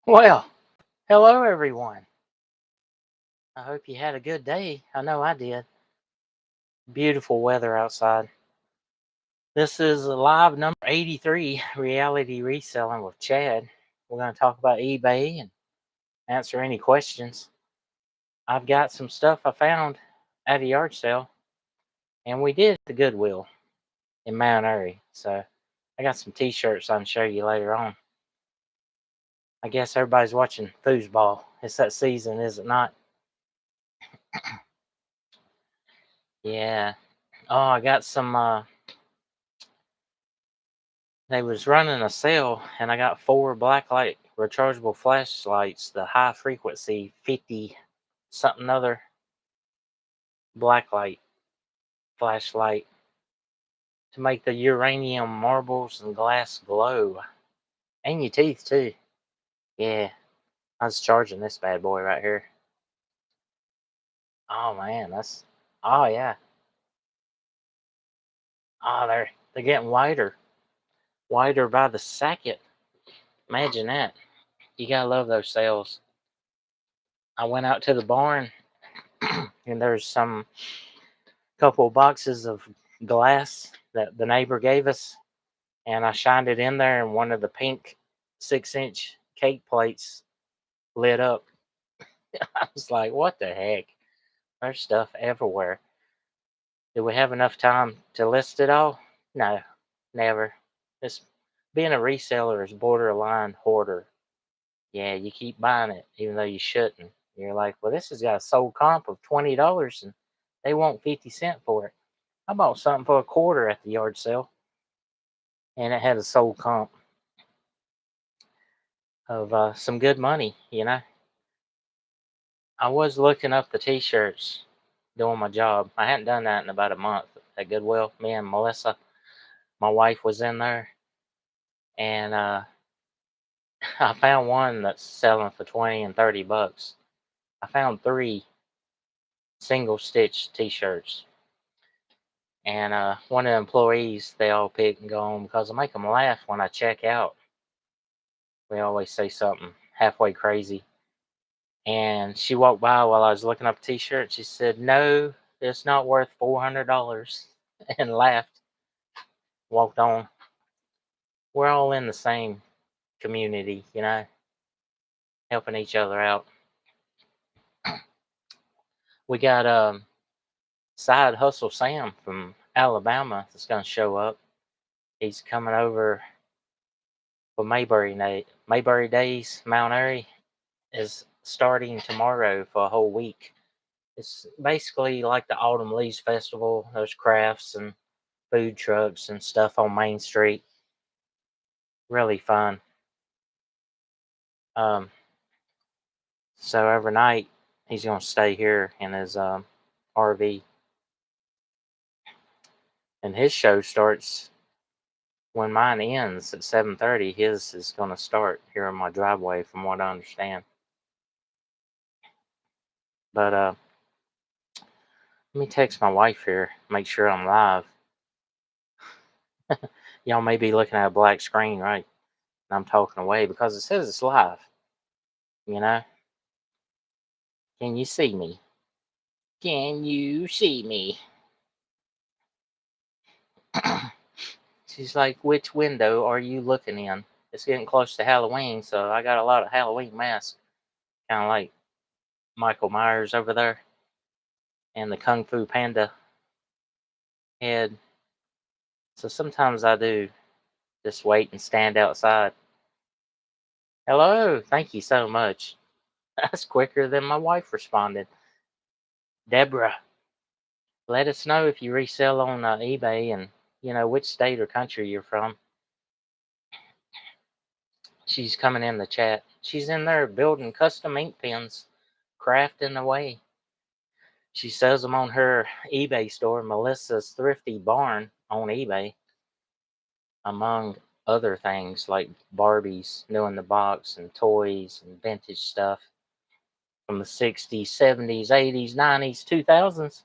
Well, hello everyone. I hope you had a good day. I know I did. Beautiful weather outside. This is live number 83, Reality Reselling with Chad. We're going to talk about eBay and answer any questions. I've got some stuff I found at a yard sale, and we did the Goodwill in Mount Airy. So I got some t-shirts I can show you later on. I guess everybody's watching foosball. It's that season, is it not? Yeah. Oh, I got some they was running a sale, and I got 4 blacklight rechargeable flashlights, the high frequency 50 something other blacklight flashlight to make the uranium marbles and glass glow. And your teeth too. Yeah, I was charging this bad boy right here. Oh man, oh yeah. Oh, they're getting wider by the second. Imagine that. You gotta love those sales. I went out to the barn, and there's some couple boxes of glass that the neighbor gave us, and I shined it in there, and one of the pink 6-inch cake plates lit up. I was like, what the heck? There's stuff everywhere. Do we have enough time to list it all? No, never. This being a reseller is borderline hoarder. Yeah, you keep buying it even though you shouldn't. You're like, well, this has got a sold comp of $20 and they want 50 cents for it. I bought something for a quarter at the yard sale, and it had a sold comp of some good money. I was looking up the t-shirts doing my job. I hadn't done that in about a month at Goodwill. Me and Melissa, my wife, was in there, and I found one that's selling for 20 and $30. I found 3 single stitch t-shirts, and one of the employees, they all pick and go on because I make them laugh when I check out. We always say something halfway crazy. And she walked by while I was looking up a t-shirt. She said, "No, it's not worth $400," and laughed. Walked on. We're all in the same community, helping each other out. We got Side Hustle Sam from Alabama that's going to show up. He's coming over for Mayberry Days. Mount Airy is starting tomorrow for a whole week. It's basically like the Autumn Leaves Festival. There's crafts and food trucks and stuff on Main Street. Really fun. So every night he's gonna stay here in his RV, and his show starts when mine ends at 7:30. His is gonna start here in my driveway, from what I understand. But let me text my wife here, make sure I'm live. Y'all may be looking at a black screen, right? And I'm talking away because it says it's live. You know? Can you see me? Can you see me? She's like, which window are you looking in? It's getting close to Halloween, so I got a lot of Halloween masks. Kind of like Michael Myers over there and the Kung Fu Panda head. So sometimes I do just wait and stand outside. Hello, thank you so much. That's quicker than my wife responded. Deborah, let us know if you resell on eBay and which state or country you're from. She's coming in the chat. She's in there building custom ink pens, crafting away. She sells them on her eBay store, Melissa's Thrifty Barn, on eBay, among other things like Barbies, new in the box, and toys and vintage stuff from the 60s, 70s, 80s, 90s, 2000s.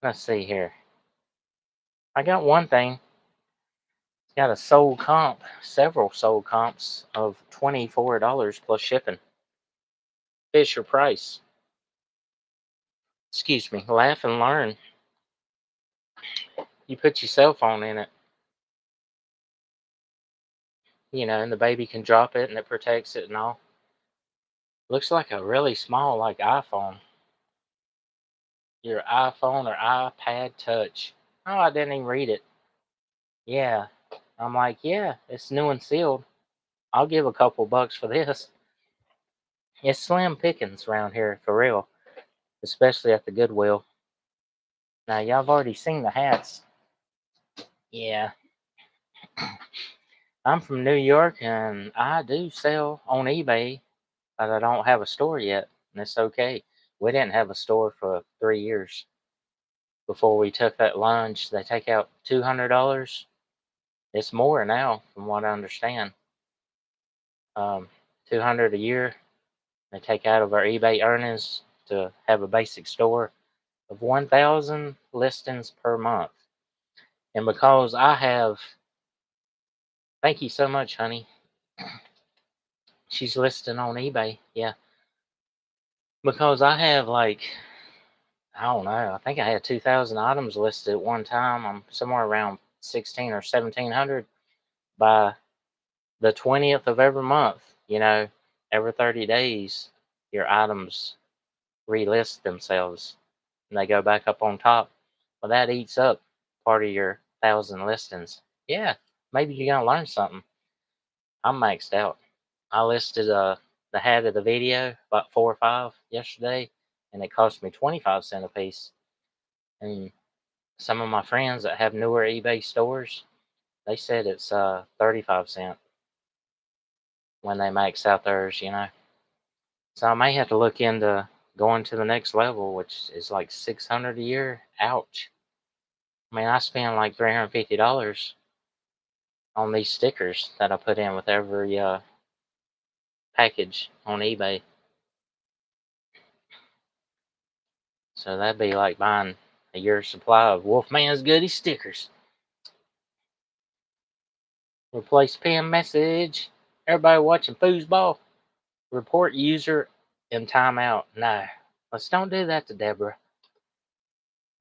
Let's see here. I got one thing. Got a sold comp, several sold comps of $24 plus shipping. Fisher Price. Excuse me. Laugh and learn. You put your cell phone in it, and the baby can drop it and it protects it and all. Looks like a really small, like iPhone. Your iPhone or iPad Touch. Oh, I didn't even read it. Yeah. I'm like, yeah, it's new and sealed. I'll give a couple bucks for this. It's slim pickings around here, for real, especially at the Goodwill. Now, y'all have already seen the hats. Yeah. I'm from New York and I do sell on eBay, but I don't have a store yet, and it's okay. We didn't have a store for 3 years before we took that lunch. They take out $200. It's more now, from what I understand. 200 a year. They take out of our eBay earnings to have a basic store of 1,000 listings per month. And because I have, thank you so much, honey. She's listing on eBay. Yeah. Because I have I don't know. I think I had 2,000 items listed at one time. I'm somewhere around 16 or 1,700 by the 20th of every month. Every 30 days, your items relist themselves and they go back up on top. Well, that eats up part of your 1,000 listings. Yeah, maybe you're gonna learn something. I'm maxed out. I listed the hat of the video, about 4 or 5 yesterday, and it cost me 25 cents a piece. And some of my friends that have newer eBay stores, they said it's 35 cents when they max out theirs. So I may have to look into going to the next level, which is like 600 a year. Ouch. I mean, I spend like $350 on these stickers that I put in with every package on eBay. So that'd be like buying a year's supply of Wolfman's Goody stickers. Replace pin message. Everybody watching foosball. Report user in timeout. No, let's don't do that to Deborah.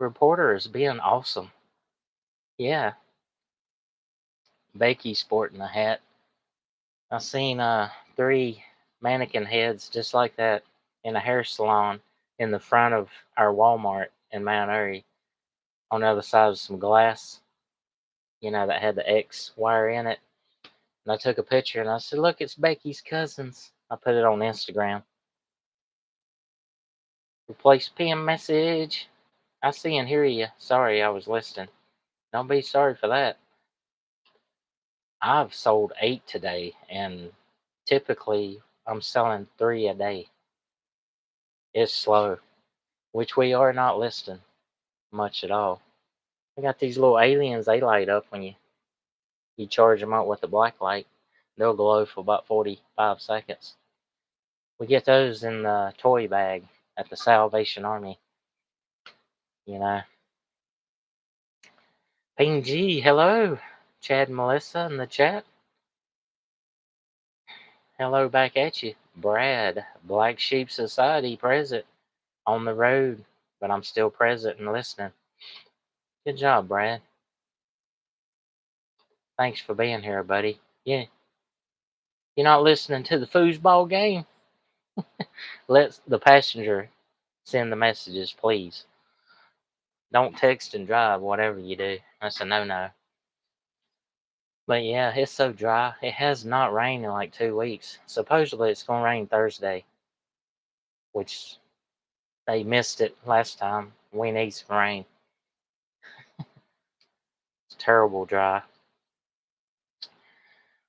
Reporter is being awesome. Yeah, Becky sporting a hat. I seen 3 mannequin heads just like that in a hair salon in the front of our Walmart in Mount Airy, on the other side of some glass, that had the X wire in it. And I took a picture and I said, "Look, it's Becky's cousins." I put it on Instagram. Replace PM message. I see and hear you. Sorry, I was listening. Don't be sorry for that. I've sold 8 today, and typically I'm selling 3 a day. It's slow, which we are not listing much at all. We got these little aliens. They light up when you charge them up with a black light. They'll glow for about 45 seconds. We get those in the toy bag at the Salvation Army. Ping G, hello. Chad and Melissa in the chat. Hello back at you. Brad, Black Sheep Society present on the road, but I'm still present and listening. Good job, Brad. Thanks for being here, buddy. Yeah. You're not listening to the foosball game? Let the passenger send the messages, please. Don't text and drive, whatever you do. That's a no-no. But yeah, it's so dry. It has not rained in like 2 weeks. Supposedly it's going to rain Thursday, which they missed it last time. We need some rain. It's terrible dry.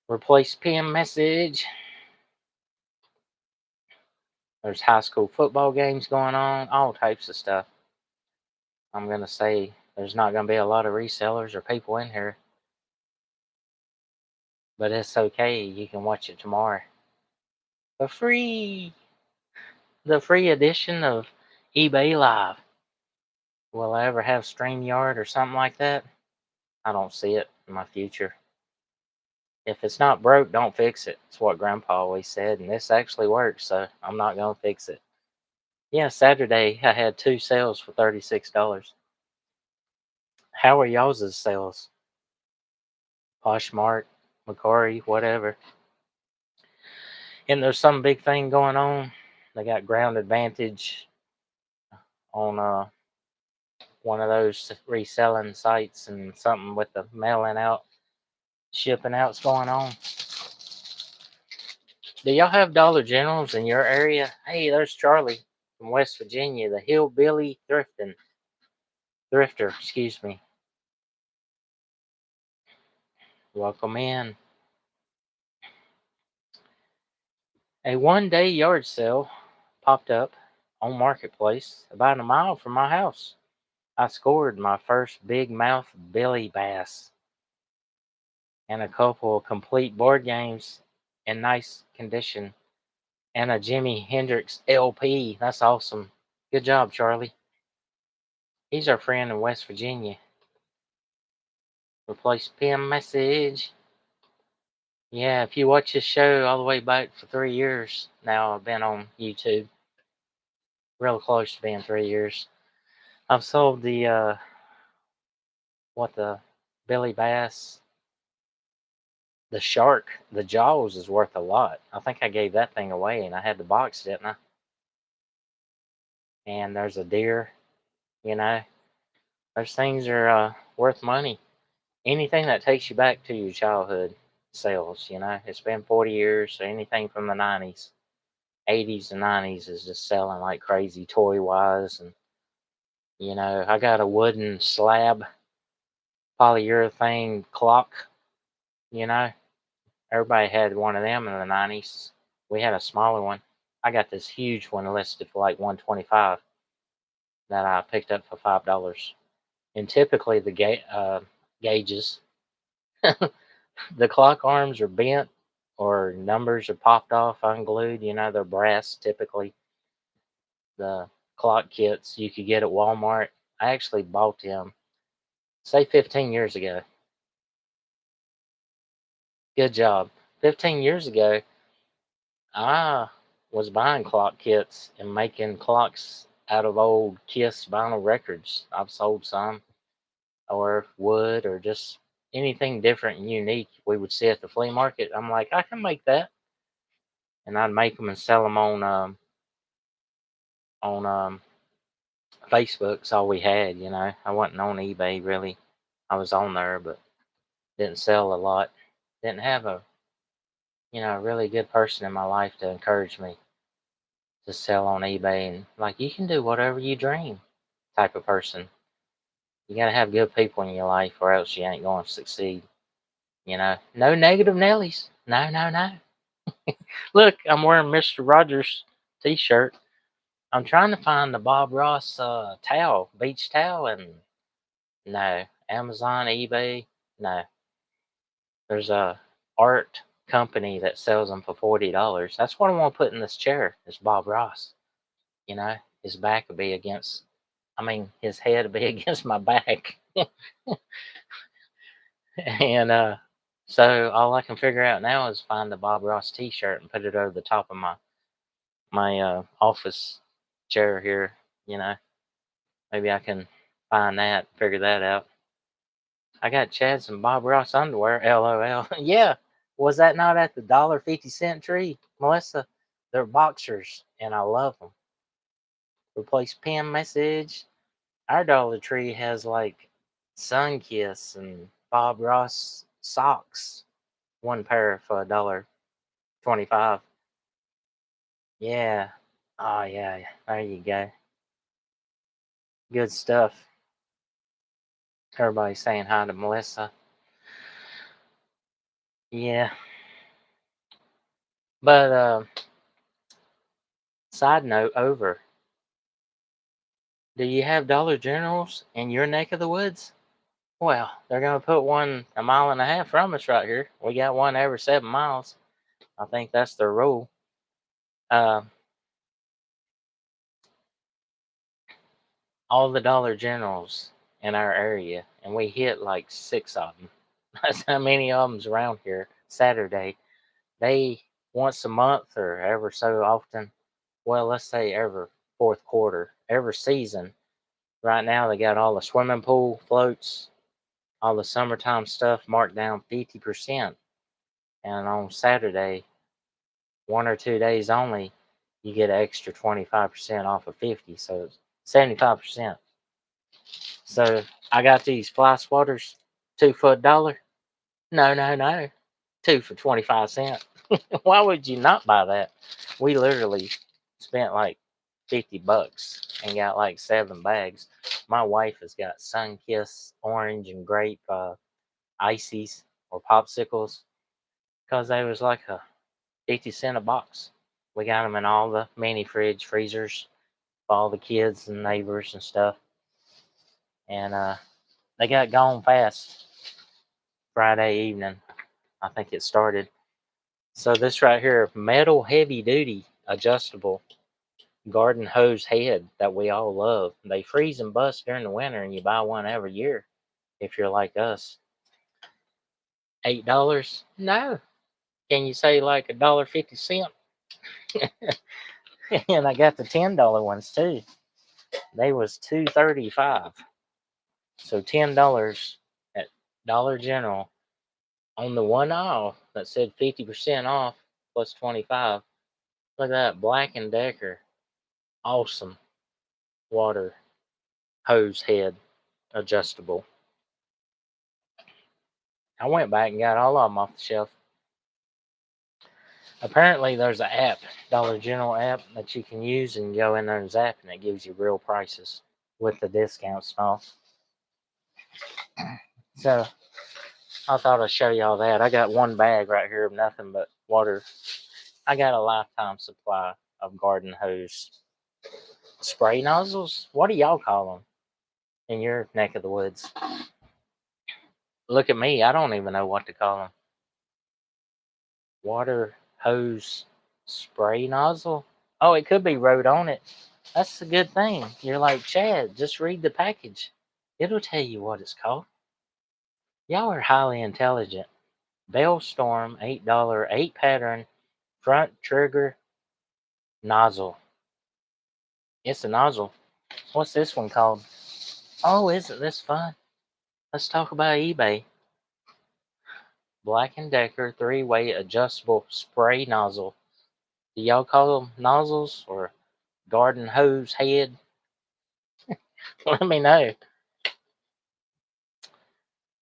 Replace PM message. There's high school football games going on, all types of stuff. I'm going to say there's not going to be a lot of resellers or people in here. But it's okay. You can watch it tomorrow. For free. The free edition of eBay Live. Will I ever have StreamYard or something like that? I don't see it in my future. If it's not broke, don't fix it. It's what Grandpa always said, and this actually works, so I'm not gonna fix it. Yeah, Saturday I had 2 sales for $36. How are y'all's sales? Poshmark, Macquarie, whatever. And there's some big thing going on. They got ground advantage on one of those reselling sites, and something with the mailing out, shipping out's going on. Do y'all have Dollar Generals in your area? Hey, there's Charlie from West Virginia, the hillbilly thrifter, excuse me. Welcome in. A one-day yard sale popped up on Marketplace about a mile from my house. I scored my first big mouth billy bass and a couple of complete board games in nice condition and a Jimi Hendrix LP. That's awesome. Good job, Charlie. He's our friend in West Virginia. Replace PM message. Yeah, if you watch this show all the way back for 3 years now, I've been on YouTube. Real close to being 3 years. I've sold the the Billy Bass, the shark, the Jaws is worth a lot. I think I gave that thing away, and I had the box, didn't I? And there's a deer, you know. Those things are worth money. Anything that takes you back to your childhood sells, you know. It's been 40 years, so anything from the 90s, 80s, and 90s is just selling like crazy toy wise. And, you know, I got a wooden slab polyurethane clock, you know. Everybody had one of them in the 90s. We had a smaller one. I got this huge one listed for like 125 that I picked up for $5. And typically the gauges, the clock arms are bent or numbers are popped off, unglued. You know, they're brass typically. The clock kits you could get at Walmart. I actually bought them, say 15 years ago. Good job. 15 years ago, I was buying clock kits and making clocks out of old Kiss vinyl records. I've sold some, or wood, or just anything different and unique we would see at the flea market. I'm like, I can make that, and I'd make them and sell them on Facebook's all we had. You know, I wasn't on eBay really. I was on there, but didn't sell a lot. Didn't have a a really good person in my life to encourage me to sell on eBay, and like, you can do whatever you dream type of person. You gotta have good people in your life, or else you ain't going to succeed. You know, no negative Nellies. No, no, no. Look, I'm wearing Mr. Rogers T-shirt. I'm trying to find the Bob Ross towel, beach towel, and no. Amazon, eBay, no. There's a art company that sells them for $40. That's what I want to put in this chair. Is Bob Ross. You know, his back would be against. I mean, his head would be against my back. And so all I can figure out now is find the Bob Ross T-shirt and put it over the top of my office chair here. You know, maybe I can find that, figure that out. I got Chad's and Bob Ross underwear. LOL. Yeah, was that not at the $1.50 tree, Melissa? They're boxers, and I love them. Replace pin message. Our Dollar Tree has like Sunkiss and Bob Ross socks. One pair for $1.25. Yeah. Oh yeah. There you go. Good stuff. Everybody's saying hi to Melissa. Yeah. But side note over. Do you have Dollar Generals in your neck of the woods? Well, they're gonna put one a mile and a half from us right here. We got one every 7 miles. I think that's their rule. Uh, all the Dollar Generals in our area, and we hit like 6 of them. That's how many of them's around here. Saturday. They once a month or ever so often, well, let's say every fourth quarter, every season. Right now, they got all the swimming pool floats, all the summertime stuff marked down 50%. And on Saturday, 1 or 2 days only, you get an extra 25% off of 50. So it's 75%. So I got these fly swatters, 2 for $1. No, no, no. Two for 25 cents. Why would you not buy that? We literally spent like $50 and got like 7 bags. My wife has got Sunkiss orange and grape ices or popsicles because they was like a 50 cent a box. We got them in all the mini fridge freezers for all the kids and neighbors and stuff. And they got gone fast Friday evening. I think it started. So this right here, metal heavy duty adjustable garden hose head that we all love. They freeze and bust during the winter, and you buy one every year if you're like us. $8? No. Can you say like $1.50? And I got the $10 ones too. They was $2.35. So $10 at Dollar General on the one aisle that said 50% off plus 25. Look at that Black and Decker, awesome water hose head adjustable. I went back and got all of them off the shelf. Apparently, there's an app, Dollar General app, that you can use and go in there and zap, and it gives you real prices with the discounts and all. So I thought I'd show y'all that. I got one bag right here of nothing but water. I got a lifetime supply of garden hose spray nozzles. What do y'all call them in your neck of the woods? Look at me. I don't even know what to call them. Water hose spray nozzle? Oh, it could be wrote on it. That's a good thing. You're like, Chad, just read the package. It'll tell you what it's called. Y'all are highly intelligent. Bellstorm, $8, 8 pattern, front trigger nozzle. It's a nozzle. What's this one called? Oh, isn't this fun? Let's talk about eBay. Black & Decker 3-way adjustable spray nozzle. Do y'all call them nozzles or garden hose head? Let me know.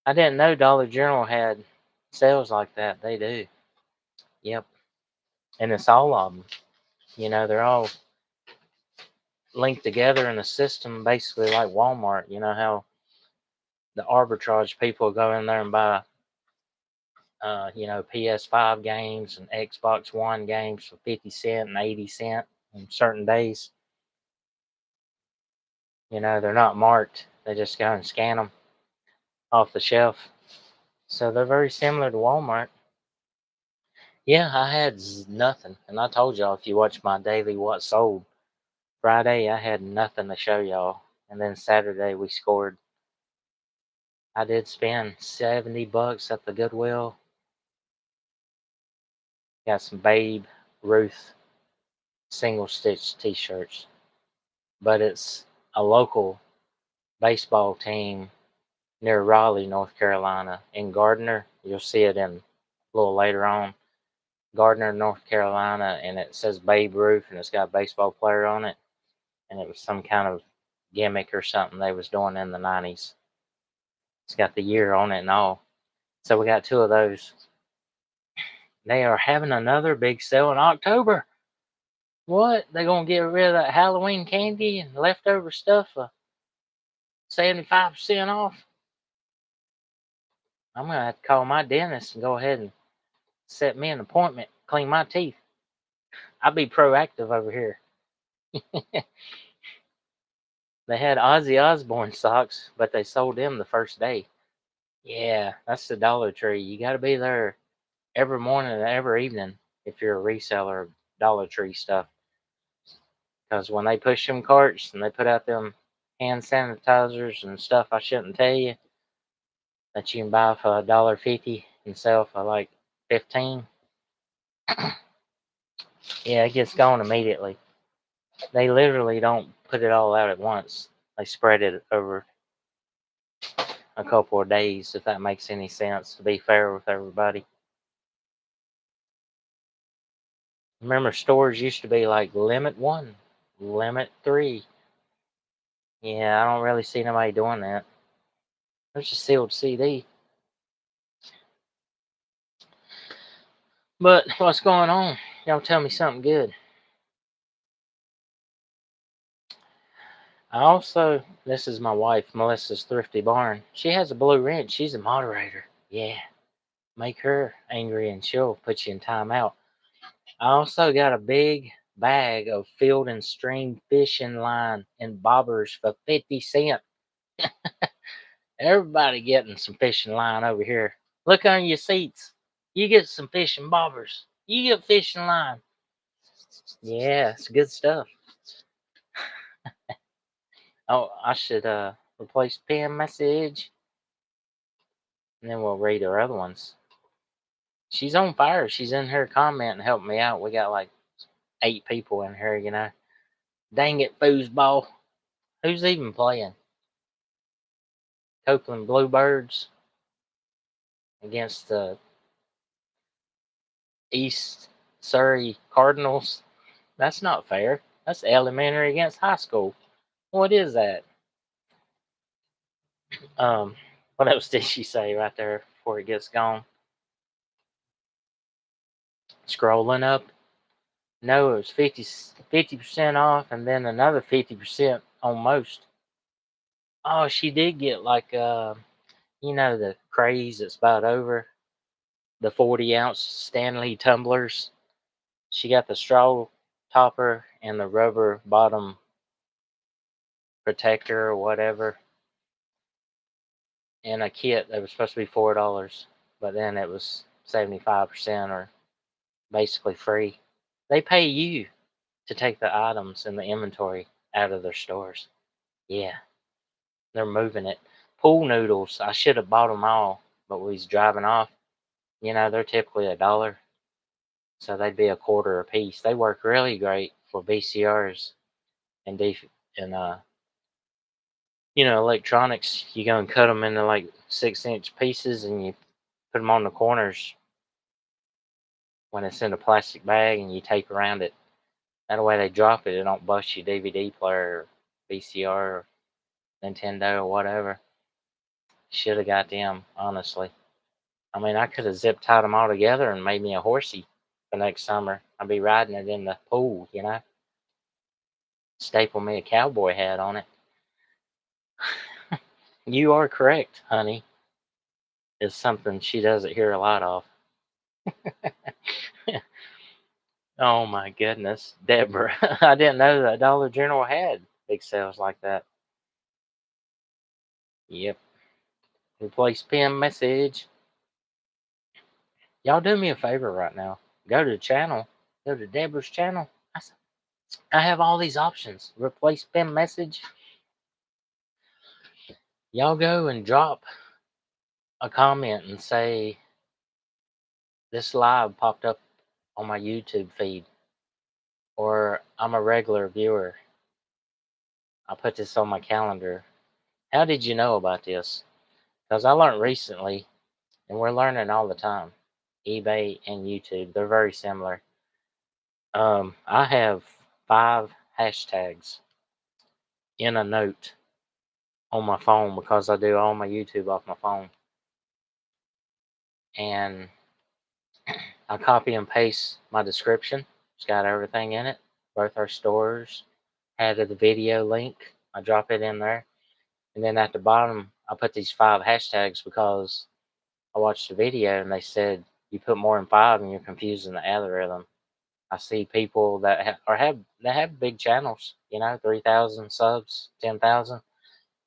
I didn't know Dollar General had sales like that. They do. Yep. And it's all of them. You know, they're all linked together in a system, basically like Walmart. You know how the arbitrage people go in there and buy, PS5 games and Xbox One games for 50 cents and 80 cents on certain days. You know, they're not marked. They just go and scan them off the shelf. So they're very similar to Walmart. Yeah, I had nothing. And I told y'all, if you watch my daily what sold, Friday I had nothing to show y'all. And then Saturday we scored. I did spend $70 at the Goodwill. Got some Babe Ruth single stitch t-shirts. But it's a local baseball team near Raleigh, North Carolina. In Gardner, you'll see it in a little later on. Gardner, North Carolina, and it says Babe Ruth, and it's got a baseball player on it. And it was some kind of gimmick or something they was doing in the 90s. It's got the year on it and all. So we got 2 of those. They are having another big sale in October. What? They're going to get rid of that Halloween candy and leftover stuff for 75% off? I'm going to have to call my dentist and go ahead and set me an appointment, clean my teeth. I'll be proactive over here. They had Ozzy Osbourne socks, but they sold them the first day. Yeah, that's the Dollar Tree. You got to be there every morning and every evening if you're a reseller of Dollar Tree stuff. Because when they push them carts and they put out them hand sanitizers and stuff I shouldn't tell you that you can buy for $1.50 and sell for like 15. Yeah, it gets gone immediately. They literally don't put it all out at once. They spread it over a couple of days, if that makes any sense, to be fair with everybody. Remember, stores used to be like limit 1, limit 3. Yeah, I don't really see nobody doing that. There's a sealed CD. But what's going on? Y'all tell me something good. I also, this is my wife, Melissa's Thrifty Barn. She has a blue wrench. She's a moderator. Yeah, make her angry and she'll put you in timeout. I also got a big bag of Field and Stream fishing line and bobbers for 50 cents. Everybody getting some fishing line over here. Look under your seats. You get some fishing bobbers. You get fishing line. Yeah, it's good stuff. Oh, I should replace PM message. And then we'll read her other ones. She's on fire. She's in here commenting, helping me out. We got like 8 people in here, you know. Dang it, foosball. Who's even playing? Copeland Bluebirds against the East Surrey Cardinals. That's not fair. That's elementary against high school. What is that? What else did she say right there before it gets gone? Scrolling up. No, it was 50% off and then another 50% on most. Oh, she did get like the craze that's about over. The 40-ounce Stanley tumblers. She got the straw topper and the rubber bottom protector or whatever in a kit that was supposed to be $4, but then it was 75% or basically free. They pay you to take the items in the inventory out of their stores. Yeah, they're moving it. Pool noodles, I should have bought them all, but we was driving off. They're typically $1, so they'd be a quarter a piece. They work really great for VCRs and electronics. You go and cut them into like 6-inch pieces, and you put them on the corners when it's in a plastic bag, and you tape around it. That way they drop it, it don't bust your DVD player, or VCR, or Nintendo, or whatever. Should have got them, honestly. I mean, I could have zip tied them all together and made me a horsey for next summer. I'd be riding it in the pool, Staple me a cowboy hat on it. You are correct, honey. Is something she doesn't hear a lot of. Oh my goodness, Deborah. I didn't know that Dollar General had big sales like that. Yep. Replace PM message. Y'all do me a favor right now. Go to the channel. Go to Deborah's channel. I have all these options. Replace PM message. Y'all go and drop a comment and say, this live popped up on my YouTube feed, or I'm a regular viewer. I put this on my calendar. How did you know about this? Because I learned recently, and we're learning all the time. eBay and YouTube, they're very similar. I have 5 hashtags in a note on my phone because I do all my YouTube off my phone. And I copy and paste my description. It's got everything in it. Both our stores, added the video link. I drop it in there. And then at the bottom, I put these 5 hashtags because I watched the video and they said you put more than 5 and you're confusing the algorithm. I see people that have big channels, 3,000 subs, 10,000,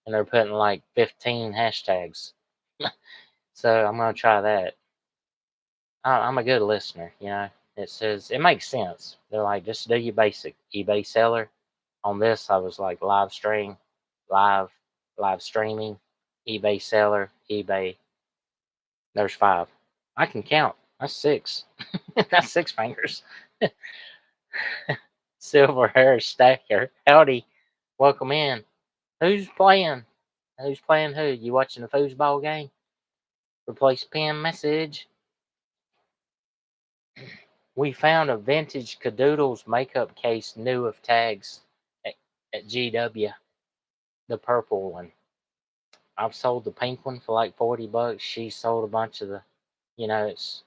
and they're putting like 15 hashtags. So I'm gonna try that. I'm a good listener, It says it makes sense. They're like, just do your basic eBay seller. On this, I was like live streaming, eBay seller, eBay. There's 5. I can count. That's six. That's six fingers. Silver hair stacker. Howdy. Welcome in. Who's playing? Who's playing who? You watching the foosball game? Replace pin message. We found a vintage Cadoodles makeup case new of tags at, at GW. The purple one. I've sold the pink one for like $40. She sold a bunch of the, it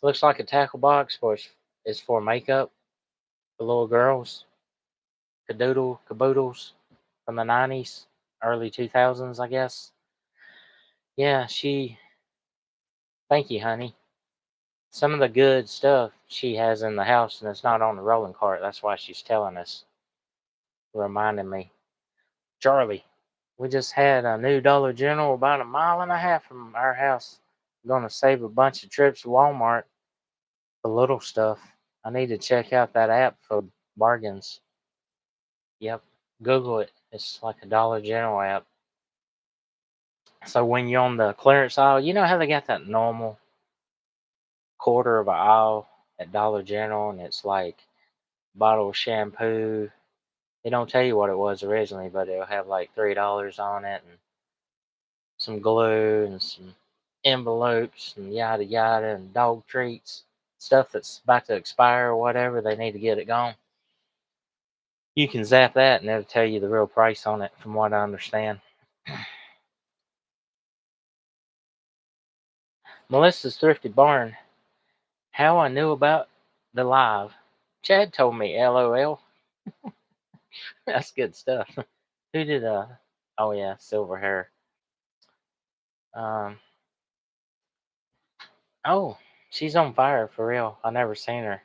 looks like a tackle box, but it's for makeup for little girls. Caboodles from the 90s, early 2000s, I guess. Yeah, thank you, honey. Some of the good stuff she has in the house, and it's not on the rolling cart. That's why she's telling us, reminding me. Charlie, we just had a new Dollar General about a mile and a half from our house. Going to save a bunch of trips to Walmart for little stuff. I need to check out that app for bargains. Yep, Google it. It's like a Dollar General app. So when you're on the clearance aisle, you know how they got that normal quarter of an aisle at Dollar General, and it's like bottle of shampoo. They don't tell you what it was originally, but it'll have like $3 on it, and some glue, and some envelopes, and yada yada, and dog treats, stuff that's about to expire or whatever. They need to get it gone. You can zap that, and it'll tell you the real price on it, from what I understand. Melissa's Thrifty Barn. How I knew about the live. Chad told me, LOL. That's good stuff. Who did oh yeah, silver hair. Um oh, she's on fire for real. I never seen her.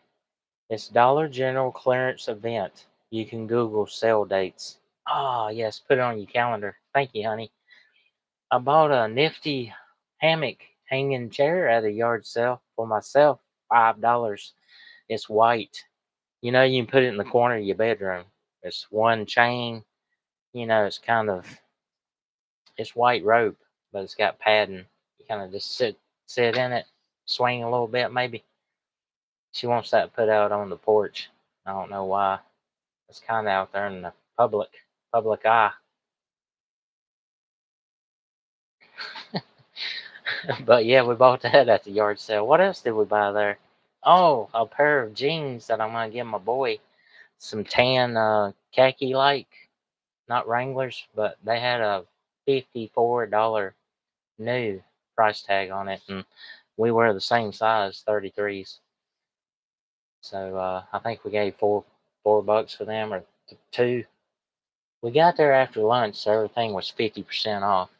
It's Dollar General clearance event. You can Google sale dates. Ah, yes, put it on your calendar. Thank you, honey. I bought a nifty hammock hanging chair at a yard sale for myself. $5. It's white. You can put it in the corner of your bedroom. It's one chain. It's white rope, but it's got padding. You kind of just sit in it, swing a little bit maybe. She wants that put out on the porch. I don't know why. It's kind of out there in the public eye. But yeah, we bought that at the yard sale. What else did we buy there? Oh, a pair of jeans that I'm gonna give my boy. Some tan khaki like, not Wranglers, but they had a $54 new price tag on it, and we wear the same size, 33s. So I think we gave $4 for them, or two. We got there after lunch, so everything was 50% off.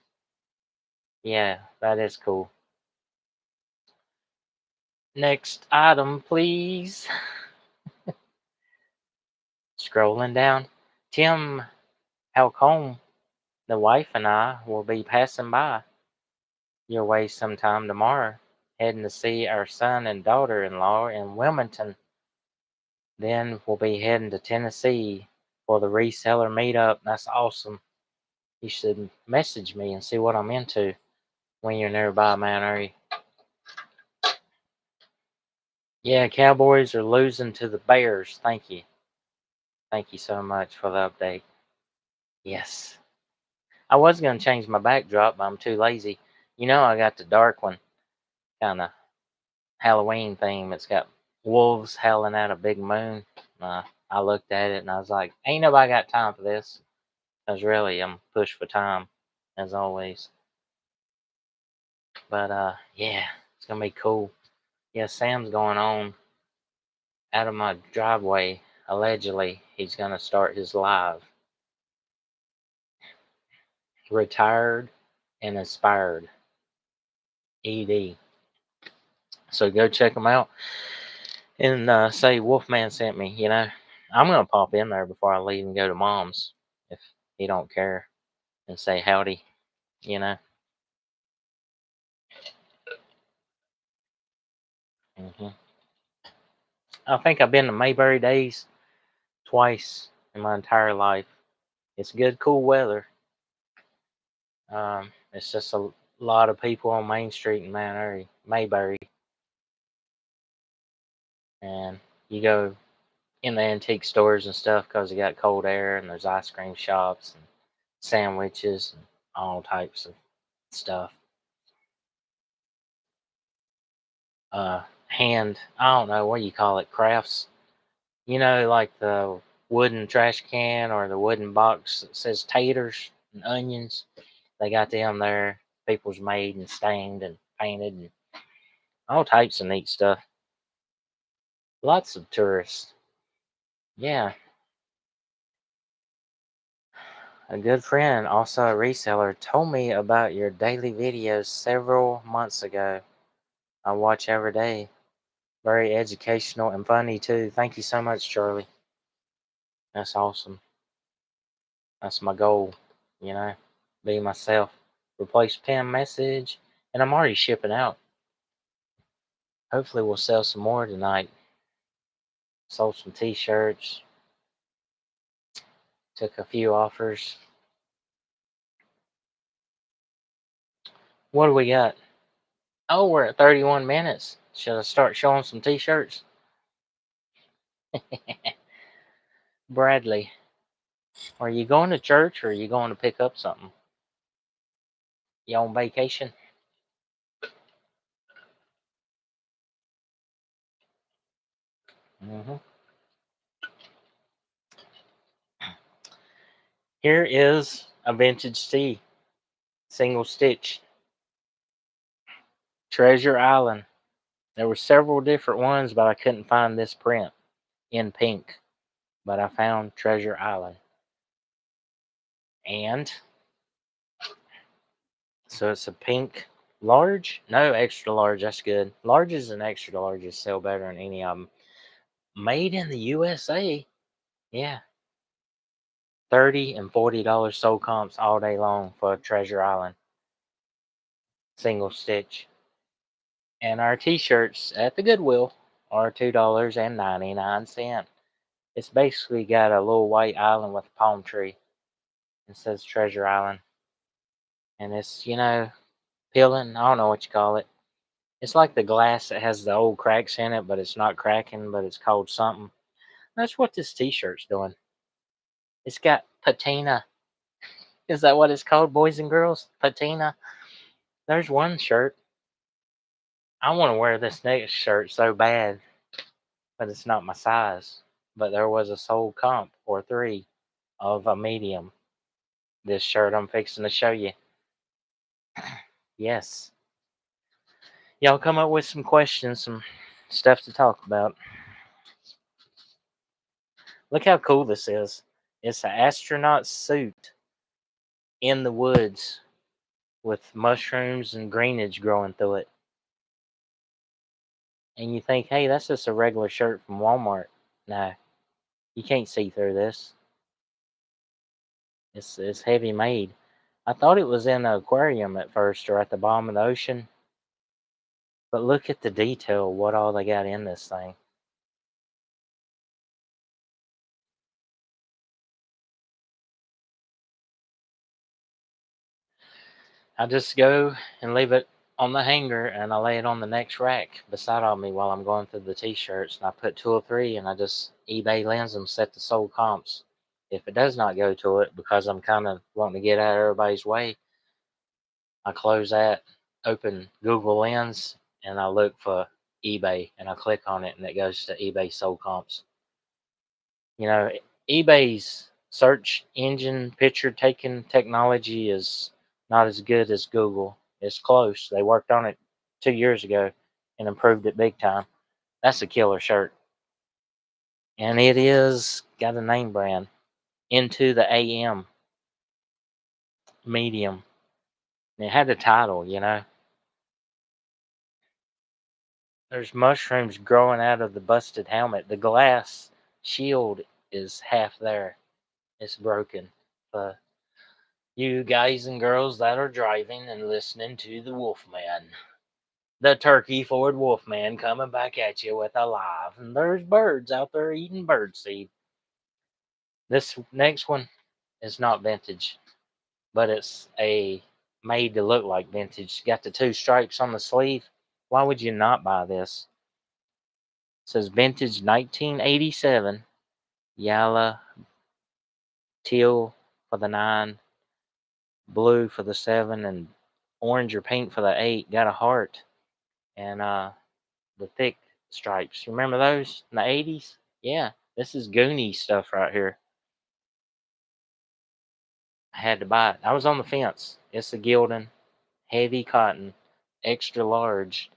Yeah, that is cool. Next item, please. Scrolling down. Tim Halcombe, the wife, and I will be passing by your way sometime tomorrow, heading to see our son and daughter in law in Wilmington. Then we'll be heading to Tennessee for the reseller meetup. That's awesome. You should message me and see what I'm into when you're nearby, man. Yeah, Cowboys are losing to the Bears. Thank you. Thank you so much for the update. Yes. I was going to change my backdrop, but I'm too lazy. I got the dark one, kind of Halloween theme. It's got wolves howling at a big moon. I looked at it and I was like, ain't nobody got time for this. Because really, I'm pushed for time, as always. But yeah, it's going to be cool. Yeah, Sam's going on out of my driveway. Allegedly, he's going to start his live. Retired and inspired. ED. So go check him out and say Wolfman sent me. I'm gonna pop in there before I leave and go to Mom's if he don't care, and say howdy. You know. hmm I think I've been to Mayberry Days twice in my entire life. It's good, cool weather. It's just a lot of people on Main Street in Mayberry. And you go in the antique stores and stuff because you got cold air and there's ice cream shops and sandwiches and all types of stuff. I don't know what you call it, crafts. Like the wooden trash can or the wooden box that says taters and onions. They got them there. People's made and stained and painted and all types of neat stuff. Lots of tourists. Yeah. A good friend, also a reseller, told me about your daily videos several months ago. I watch every day. Very educational and funny too. Thank you so much, Charlie. That's awesome. That's my goal, you know, be myself. Replace pin message, and I'm already shipping out. Hopefully, we'll sell some more tonight. Sold some t shirts, took a few offers. What do we got? Oh, we're at 31 minutes. Should I start showing some t shirts? Bradley, are you going to church or are you going to pick up something? You on vacation? hmm Here is a vintage tee, single stitch, Treasure Island. There were several different ones, but I couldn't find this print in pink. But I found Treasure Island. And so it's a pink large? No, extra large. That's good. Larges and extra larges sell better than any of them. Made in the USA. Yeah. $30 and $40 sold comps all day long for Treasure Island. Single stitch. And our t-shirts at the Goodwill are $2.99. It's basically got a little white island with a palm tree. It says Treasure Island. And it's, peeling. I don't know what you call it. It's like the glass that has the old cracks in it, but it's not cracking, but it's called something. That's what this t-shirt's doing. It's got patina. Is that what it's called, boys and girls? Patina. There's one shirt. I want to wear this next shirt so bad, but it's not my size. But there was a sold comp or three of a medium. This shirt I'm fixing to show you. Yes. Y'all come up with some questions, some stuff to talk about. Look how cool this is. It's an astronaut suit in the woods with mushrooms and greenage growing through it. And you think, hey, that's just a regular shirt from Walmart. No, you can't see through this. It's heavy made. I thought it was in an aquarium at first or at the bottom of the ocean. But look at the detail, what all they got in this thing. I just go and leave it on the hanger and I lay it on the next rack beside of me while I'm going through the t-shirts, and I put two or three and I just eBay lens them, set the sold comps. If it does not go to it because I'm kind of wanting to get out of everybody's way, I close that, open Google Lens, and I look for eBay and I click on it and it goes to eBay sold comps. You know, eBay's search engine picture taking technology is not as good as Google. It's close. They worked on it 2 years ago and improved it big time. That's a killer shirt. And it is got a name brand. Into the AM medium. And it had a title. There's mushrooms growing out of the busted helmet. The glass shield is half there. It's broken. But you guys and girls that are driving and listening to the Wolfman. The turkey Ford Wolfman coming back at you with a live. And there's birds out there eating birdseed. This next one is not vintage, but it's a made to look like vintage. Got the two stripes on the sleeve. Why would you not buy this? says vintage 1987, yellow, teal for the 9, blue for the 7, and orange or pink for the 8. Got a heart and the thick stripes. You remember those in the 80s? Yeah, this is Goonie stuff right here. I had to buy it. I was on the fence. It's a Gildan, heavy cotton, extra large,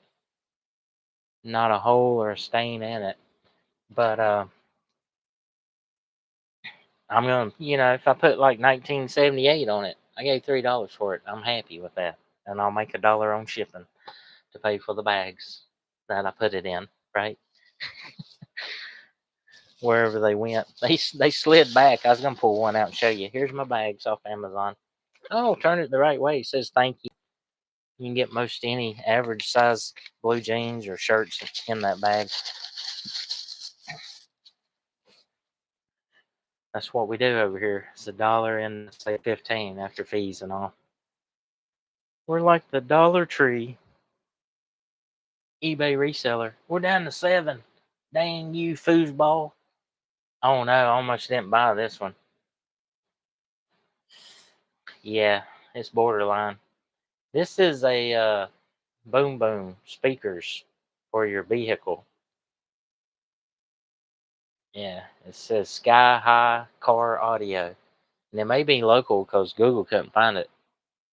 not a hole or a stain in it. But I'm gonna, if I put like 1978 on it, I gave $3 for it. I'm happy with that, and I'll make $1 on shipping to pay for the bags that I put it in. Right, wherever they went, they slid back. I was gonna pull one out and show you. Here's my bags off Amazon. Oh, turn it the right way. It says thank you. You can get most any average size blue jeans or shirts in that bag. That's what we do over here. It's $1 and say 15 after fees and all. We're like the Dollar Tree eBay reseller. We're down to 7. Dang you, foosball. Oh no, I almost didn't buy this one. Yeah, it's borderline. This is a boom boom speakers for your vehicle. Yeah, it says Sky High Car Audio. And it may be local because Google couldn't find it.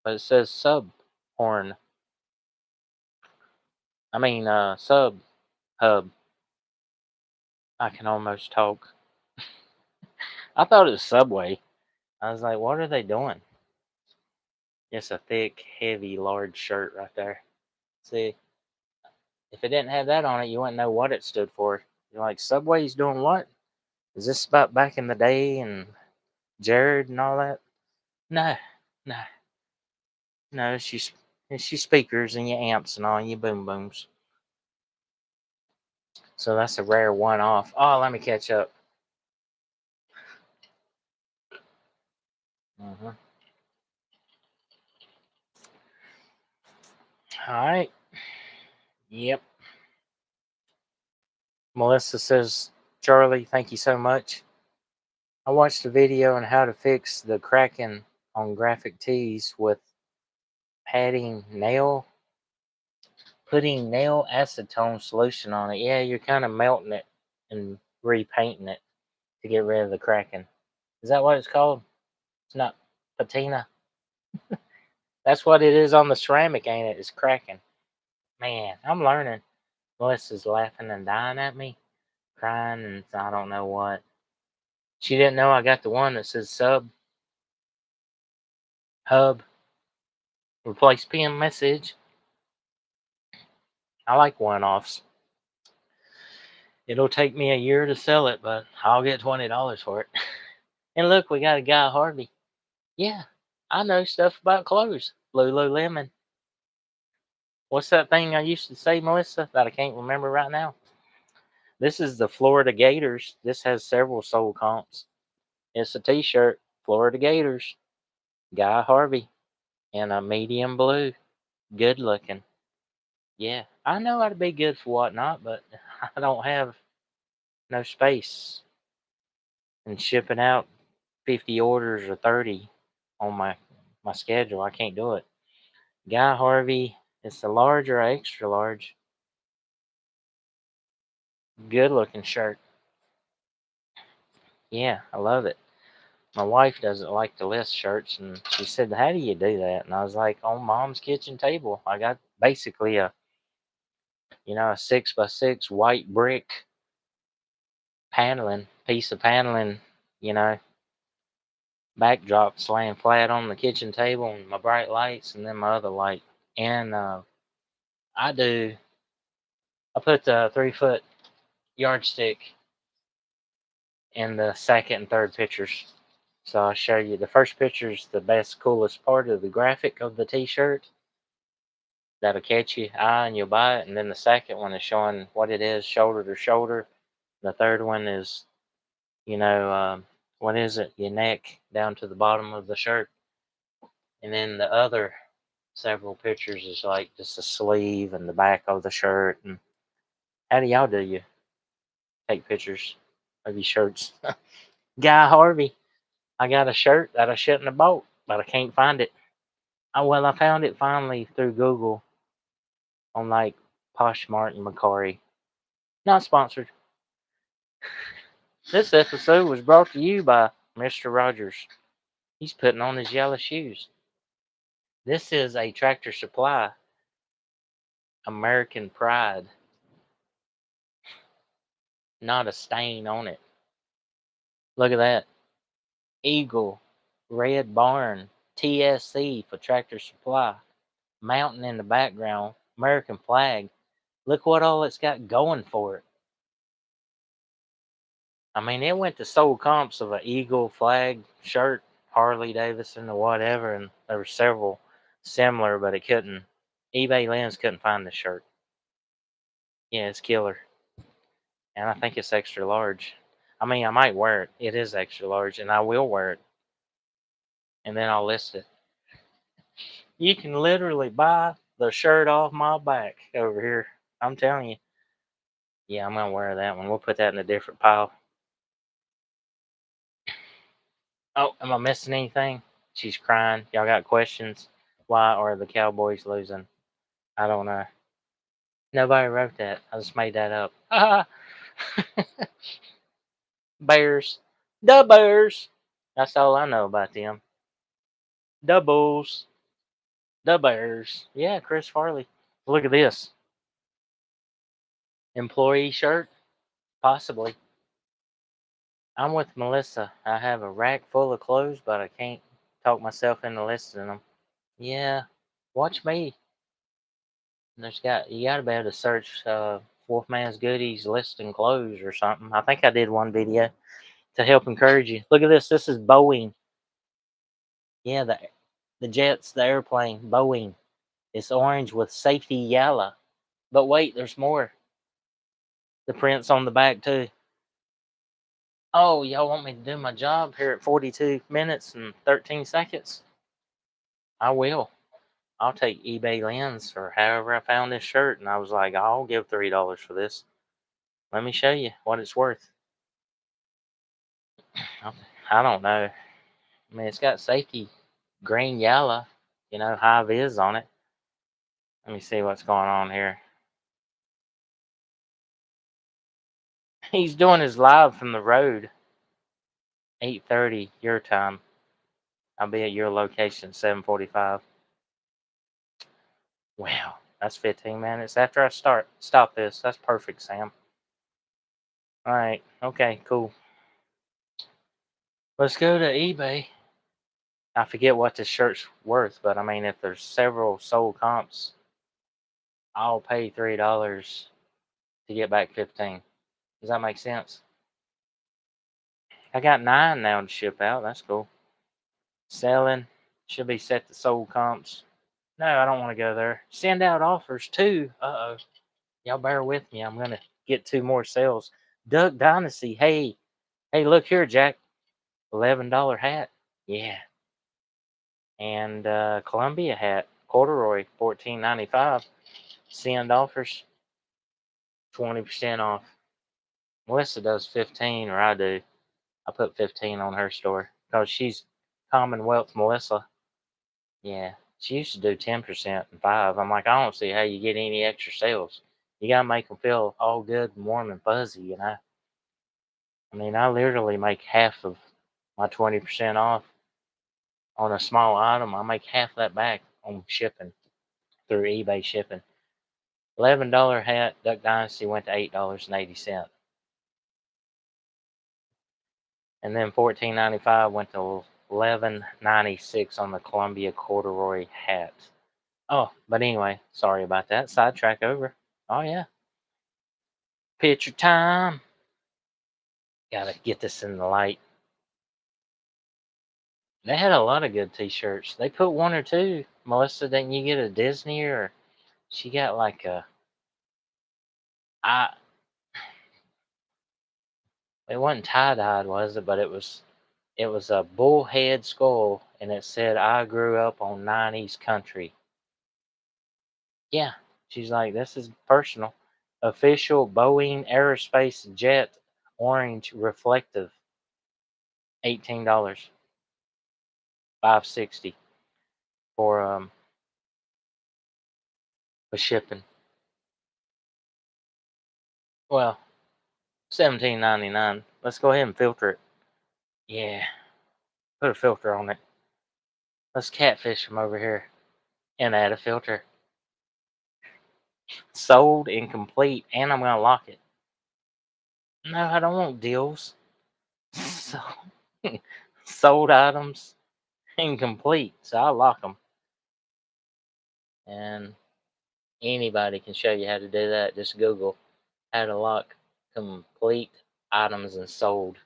But it says sub horn. Sub hub. I can almost talk. I thought it was Subway. I was like, what are they doing? It's a thick, heavy, large shirt right there. See, if it didn't have that on it, you wouldn't know what it stood for. You're like, Subway's doing what? Is this about back in the day and Jared and all that? No, no, no. It's your speakers and your amps and all your boom booms. So that's a rare one off. Oh, let me catch up. Mm-hmm. All right. Yep. Melissa says, Charlie, thank you so much. I watched a video on how to fix the cracking on graphic tees with putting nail acetone solution on it. Yeah, you're kind of melting it and repainting it to get rid of the cracking. Is that what it's called? It's not patina. That's what it is on the ceramic, ain't it? It's cracking. Man, I'm learning. Melissa's laughing and dying at me, crying, and I don't know what. She didn't know I got the one that says sub hub replace PM message. I like one-offs. It'll take me a year to sell it, but I'll get $20 for it. And look, we got a guy, Harvey. Yeah, I know stuff about clothes. Lululemon. What's that thing I used to say, Melissa, that I can't remember right now? This is the Florida Gators. This has several sold comps. It's a t-shirt, Florida Gators. Guy Harvey. In a medium blue. Good looking. Yeah, I know how to be good for whatnot, but I don't have no space. And shipping out 50 orders or 30 on my schedule, I can't do it. Guy Harvey, it's a large or extra large. Good looking shirt. Yeah, I love it. My wife doesn't like to list shirts, and she said, how do you do that? And I was like, on mom's kitchen table. I got basically a 6x6 white brick piece of paneling, you know, backdrops laying flat on the kitchen table, and my bright lights, and then my other light. And I put the 3-foot yardstick in the second and third pictures. So I'll show you. The first picture is the best, coolest part of the graphic of the t-shirt. That'll catch your eye and you'll buy it. And then the second one is showing what it is, shoulder to shoulder. The third one is, what is it? Your neck down to the bottom of the shirt. And then the other several pictures is like just the sleeve and the back of the shirt. And how do y'all do you? take pictures of your shirts. Guy Harvey, I got a shirt that I shouldn't have bought, but I can't find it. Oh, well, I found it finally through Google on like Poshmark and Macari. Not sponsored. This episode was brought to you by Mr. Rogers. He's putting on his yellow shoes. This is a Tractor Supply American Pride. Not a stain on it. Look at that. Eagle, Red Barn, TSC for Tractor Supply. Mountain in the background, American flag. Look what all it's got going for it. I mean, it went to sold comps of an Eagle flag shirt, Harley Davidson or whatever, and there were several similar, but it couldn't. eBay Lens couldn't find the shirt. Yeah, it's killer. And I think it's extra large. I mean, I might wear it. It is extra large, and I will wear it. And then I'll list it. You can literally buy the shirt off my back over here. I'm telling you. Yeah, I'm going to wear that one. We'll put that in a different pile. Oh, am I missing anything? She's crying. Y'all got questions? Why are the Cowboys losing? I don't know. Nobody wrote that. I just made that up. Bears. The Bears. That's all I know about them. The Bulls. The Bears. Yeah, Chris Farley. Look at this. Employee shirt? Possibly. I'm with Melissa. I have a rack full of clothes, but I can't talk myself into listing them. Yeah. Watch me. You gotta be able to search Fourth Man's Goodies listing clothes or something. I think I did one video to help encourage you. Look at this. This is Boeing. Yeah, the jets, the airplane, Boeing. It's orange with safety yellow. But wait, there's more. The print's on the back too. Oh, y'all want me to do my job here at 42 minutes and 13 seconds? I will. I'll take eBay Lens or however I found this shirt, and I was like, I'll give $3 for this. Let me show you what it's worth. I don't know. I mean, it's got safety green yellow, high vis on it. Let me see what's going on here. He's doing his live from the road. 8:30 your time. I'll be at your location 7:45. Wow, that's 15 minutes after I stop this. That's perfect, Sam. All right. Okay, cool. Let's go to eBay. I forget what this shirt's worth, but I mean, if there's several sold comps, I'll pay $3 to get back 15. Does that make sense? I got 9 now to ship out. That's cool. Selling should be set to sold comps. No, I don't want to go there. Send out offers too. Uh oh. Y'all bear with me. I'm gonna get 2 more sales. Duck Dynasty. Hey, look here, Jack. $11 hat. Yeah. And Columbia hat, corduroy, $14.95. Send offers, 20% off. Melissa does 15, or I do. I put 15 on her store because she's Commonwealth Melissa. Yeah, she used to do 10% and 5. I'm like, I don't see how you get any extra sales. You gotta make them feel all good and warm and fuzzy. I mean, I literally make half of my 20% off on a small item. I make half that back on shipping through eBay shipping. $11 hat, Duck Dynasty went to $8.80. And then $14.95 went to $11.96 on the Columbia corduroy hat. Oh, but anyway, sorry about that. Sidetrack over. Oh yeah. Picture time. Gotta get this in the light. They had a lot of good t-shirts. They put 1 or 2. Melissa, didn't you get a Disney, or she got like I it wasn't tie-dyed, was it? But it was a bullhead skull, and it said, I grew up on 90s country. Yeah. She's like, this is personal. Official Boeing Aerospace Jet Orange Reflective, $18, $5.60 for shipping. Well, $17.99. Let's go ahead and filter it. Yeah, put a filter on it. Let's catfish them over here and add a filter. Sold incomplete, and I'm gonna lock it. No, I don't want deals. So, sold items incomplete, so I'll lock them. And anybody can show you how to do that. Just Google how to lock complete items and sold.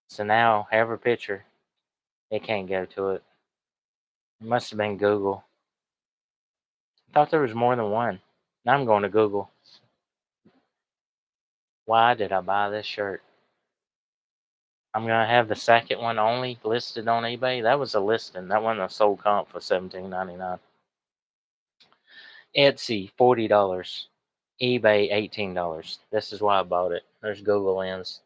So now every picture, it can't go to it. It must have been Google. I thought there was more than one. Now I'm going to Google. Why did I buy this shirt? I'm gonna have the second one only listed on eBay. That was a listing. That wasn't a sold comp for $17.99. Etsy $40. eBay $18. This is why I bought it. There's Google Lens.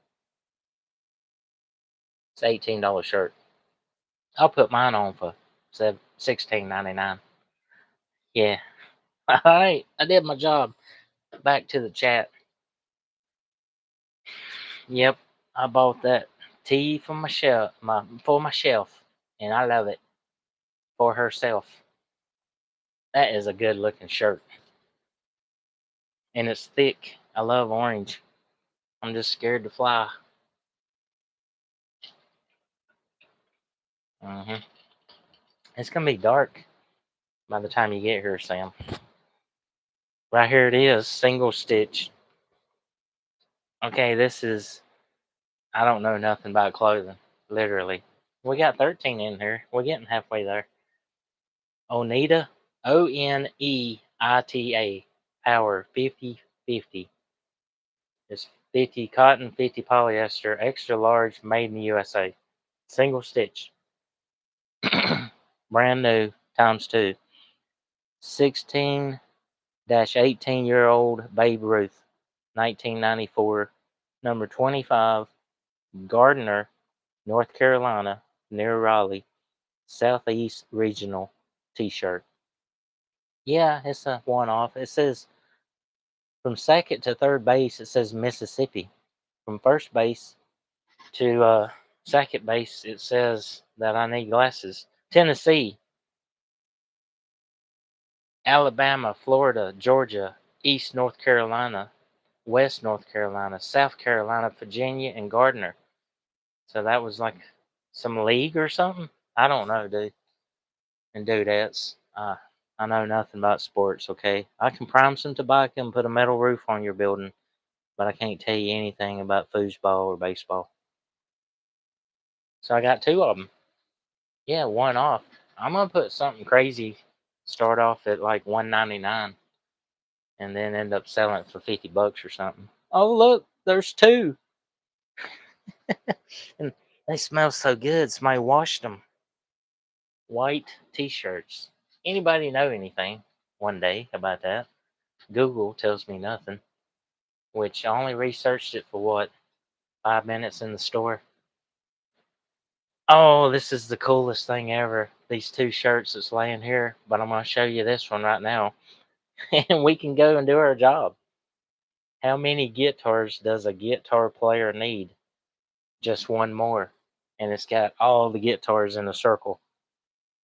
It's $18 shirt. I'll put mine on for $16.99. Yeah. All right. I did my job. Back to the chat. Yep. I bought that tee for my shelf, and I love it for herself. That is a good looking shirt. And it's thick. I love orange. I'm just scared to fly. It's gonna be dark by the time you get here, Sam. Right here it is, single stitch. Okay, this is, I don't know nothing about clothing, literally. We got 13 in here. We're getting halfway there. Oneida, Oneita, power 50/50. It's 50 cotton, 50 polyester, extra large, made in the USA. Single stitch. Brand new, ×2. 16-18-year-old Babe Ruth, 1994, number 25, Gardner, North Carolina, near Raleigh, Southeast Regional t-shirt. Yeah, it's a one-off. It says from second to third base, it says Mississippi. From first base to second base, it says that I need glasses. Tennessee, Alabama, Florida, Georgia, East North Carolina, West North Carolina, South Carolina, Virginia, and Gardner. So that was like some league or something. I don't know, dude. And dudettes, I know nothing about sports. Okay, I can prime some tobacco and put a metal roof on your building, but I can't tell you anything about foosball or baseball. So I got two of them. Yeah, one off. I'm gonna put something crazy. Start off at like $1.99, and then end up selling it for $50 or something. Oh look, there's two. And they smell so good. Somebody washed them. White t-shirts. Anybody know anything one day about that? Google tells me nothing, which I only researched it for what, 5 minutes in the store. Oh, this is the coolest thing ever. These two shirts that's laying here, but I'm going to show you this one right now. And we can go and do our job. How many guitars does a guitar player need? Just one more. And it's got all the guitars in a circle.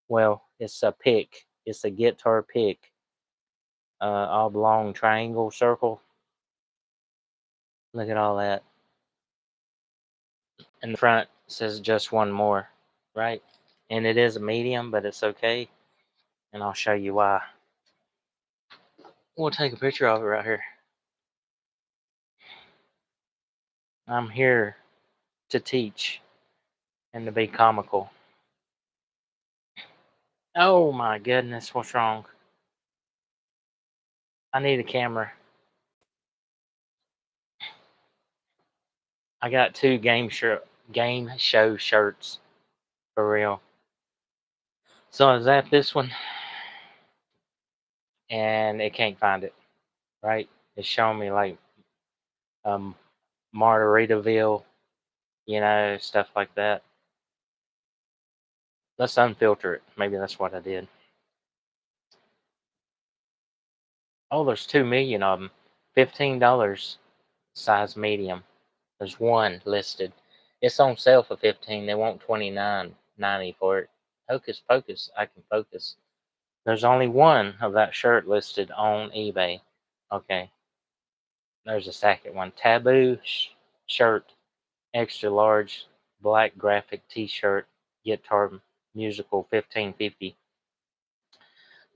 Well, it's a pick. It's a guitar pick. Oblong triangle circle. Look at all that. In the front it says just one more, right? And it is a medium, but it's okay. And I'll show you why. We'll take a picture of it right here. I'm here to teach and to be comical. Oh my goodness, what's wrong? I need a camera. I got two game show shirts for real. So I was at this one and it can't find it, right? It's showing me like um, Margaritaville, stuff like that. Let's unfilter it. Maybe that's what I did. Oh, there's 2 million of them. $15, size medium. There's one listed. It's on sale for 15. They want 29.90 for it. Hocus pocus, I can focus. There's only one of that shirt listed on eBay. Okay, there's a second one. Taboo shirt, extra large, black graphic T-shirt, guitar musical, 15.50.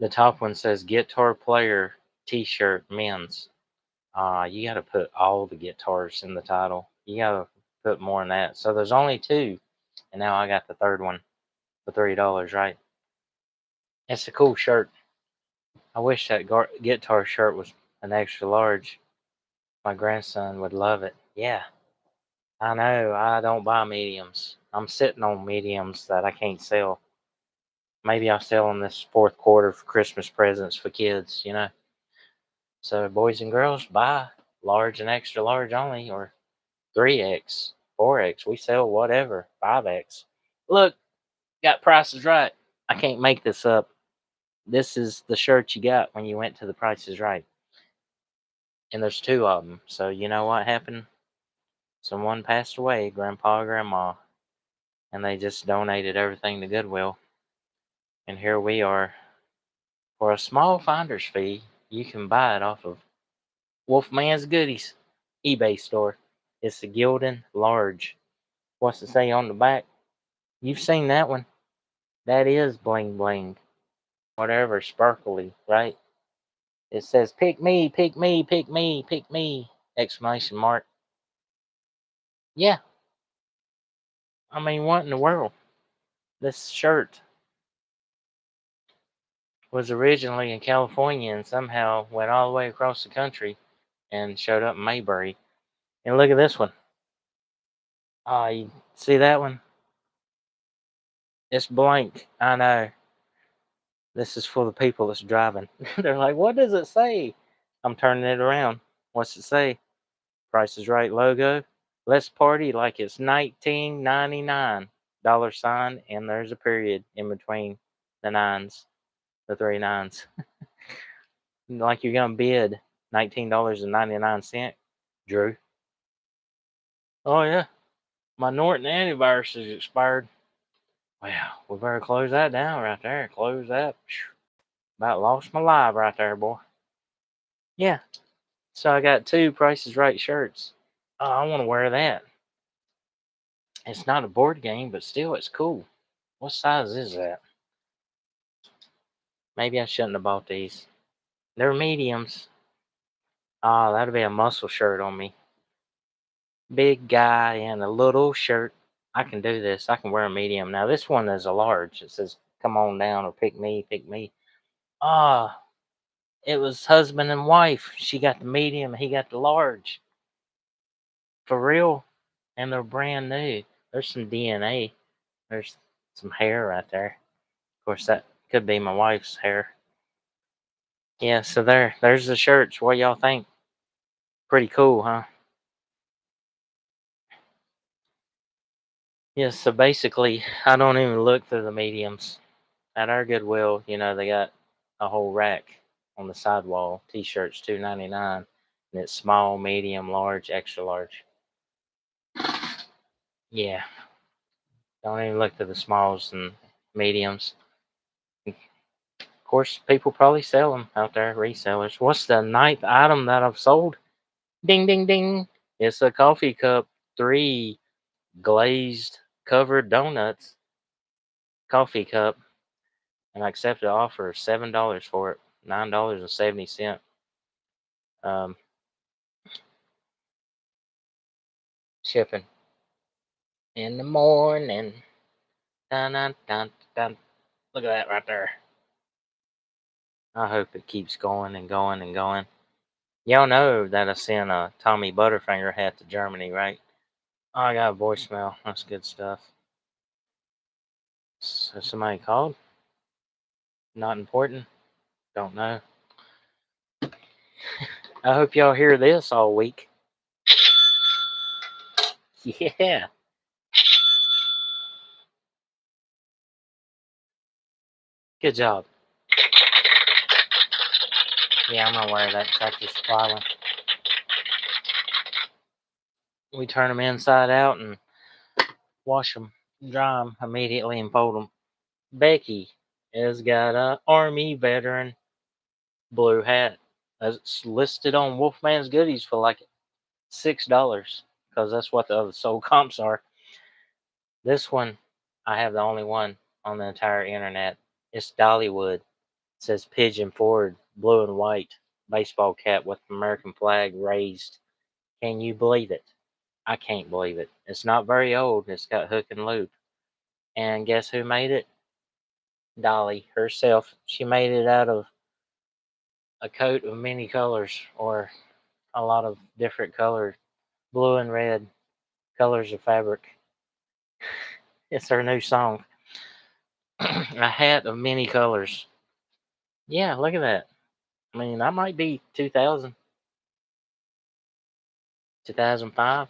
The top one says guitar player T-shirt, men's. You got to put all the guitars in the title. You got to put more than that. So there's only two, and now I got the third one for $3, right? It's a cool shirt. I wish that guitar shirt was an extra large. My grandson would love it. Yeah, I know. I don't buy mediums. I'm sitting on mediums that I can't sell. Maybe I'll sell them this fourth quarter for Christmas presents for kids. So, boys and girls, buy large and extra large only, or 3X, 4X. We sell whatever. 5X. Look, got prices right. I can't make this up. This is the shirt you got when you went to the Prices Right. And there's two of them. So, you know what happened? Someone passed away, grandpa or grandma, and they just donated everything to Goodwill. And here we are. For a small finder's fee, you can buy it off of Wolfman's Goodies eBay store. It's the Gildan Large. What's it say on the back? You've seen that one. That is bling bling. Whatever, sparkly, right? It says, pick me, pick me, pick me, pick me! Exclamation mark. Yeah, I mean, what in the world? This shirt was originally in California and somehow went all the way across the country and showed up in Mayberry. And look at this one. You see that one? It's blank. I know. This is for the people that's driving. They're like, what does it say? I'm turning it around. What's it say? Price is Right logo. Let's party like it's 19.99. Dollar sign, and there's a period in between the nines, the three nines. Like you're gonna bid $19.99, Drew. Oh yeah, my Norton antivirus is expired. Well, we better close that down right there. Close that. About lost my life right there, boy. Yeah. So I got two Prices Right shirts. Oh, I want to wear that. It's not a board game, but still, it's cool. What size is that? Maybe I shouldn't have bought these. They're mediums. That'll be a muscle shirt on me. Big guy in a little shirt. I can do this. I can wear a medium. Now, this one is a large. It says, come on down or pick me, pick me. Ah, it was husband and wife. She got the medium, he got the large. For real. And they're brand new. There's some DNA. There's some hair right there. Of course, that could be my wife's hair. Yeah, so there's the shirts. What y'all think? Pretty cool, huh? Yeah, so basically, I don't even look through the mediums. At our Goodwill, they got a whole rack on the sidewall. T-shirts, $2.99, and it's small, medium, large, extra large. Yeah, don't even look through the smalls and mediums. Of course, people probably sell them out there, resellers. What's the ninth item that I've sold? Ding, ding, ding. It's a coffee cup, 3 glazed covered donuts coffee cup, and I accepted the offer of $7 for it, $9.70. Um, Shipping in the morning. Dun, dun, dun, dun. Look at that right there. I hope it keeps going and going and going. Y'all know that I sent a Tommy Butterfinger hat to Germany, right? Oh, I got a voicemail. That's good stuff. So somebody called? Not important? Don't know. I hope y'all hear this all week. Yeah. Good job. Yeah, I'm gonna wear that Tractor Supply one. We turn them inside out and wash them, dry them immediately, and fold them. Becky has got a Army veteran blue hat. It's listed on Wolfman's Goodies for like $6 because that's what the other sold comps are. This one, I have the only one on the entire internet. It's Dollywood. It says Pigeon Forward, blue and white, baseball cap with the American flag raised. Can you believe it? I can't believe it. It's not very old. It's got hook and loop. And guess who made it? Dolly herself. She made it out of a coat of many colors, or a lot of different colors, blue and red colors of fabric. It's her new song. A hat of many colors. Yeah, look at that. I mean, that might be 2000, 2005.